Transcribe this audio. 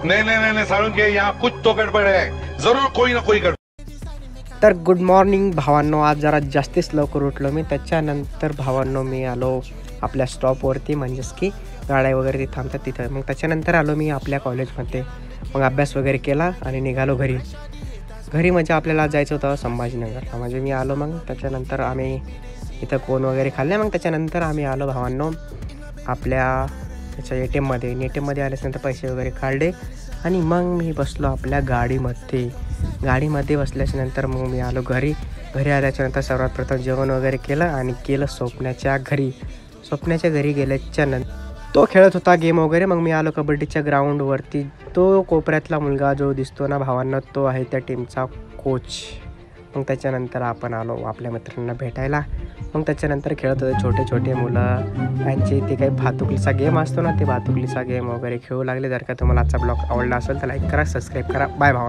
नहीं नहीं नहीं, नहीं साळुंखे, यहाँ कुछ तो गड़बड़ है, जरूर कोई ना कोई गड़बड़। तर गुड मॉर्निंग भावांनो, आज जरा जास्तीच लवकर उठलो मी. त्याच्यानंतर भावांनो मी आलो आपल्या स्टॉपवरती, म्हणजेच की गाड्या वगैरे तिथे थांबतात तिथं. मग त्याच्यानंतर आलो मी आपल्या कॉलेजमध्ये. मग अभ्यास वगैरे केला आणि निघालो घरी. घरी म्हणजे आपल्याला जायचं होतं संभाजीनगरला. म्हणजे मी आलो. मग त्याच्यानंतर आम्ही इथं कोण वगैरे खाल्ले. मग त्याच्यानंतर आम्ही आलो भावांनो आपल्या त्याच्या ATMमध्ये. ATMमध्ये आल्याच्यानंतर पैसे वगैरे काढले आणि मग मी बसलो आपल्या गाडीमध्ये बसल्याच्यानंतर मग मी आलो घरी आल्याच्यानंतर सर्वात प्रथम जेवण वगैरे केलं आणि गेलं स्वप्नाच्या घरी गेल्याच्यानंतर तो खेळत होता गेम वगैरे. मग मी आलो कबड्डीच्या ग्राउंडवरती. तो कोपऱ्यातला मुलगा जो दिसतो ना भावांना, तो आहे त्या टीमचा कोच. मग त्याच्यानंतर आपण आलो आपल्या मित्रांना भेटायला. मग त्याच्यानंतर खेळत होते छोटे मुलं. त्यांचे ते काही भातुकलीचा गेम असतो ना, ते भातुकलीचा गेम वगैरे खेळू लागले. जर का तुम्हाला आजचा ब्लॉग आवडला असेल तर लाईक करा, सबस्क्राईब करा. बाय भावांनो.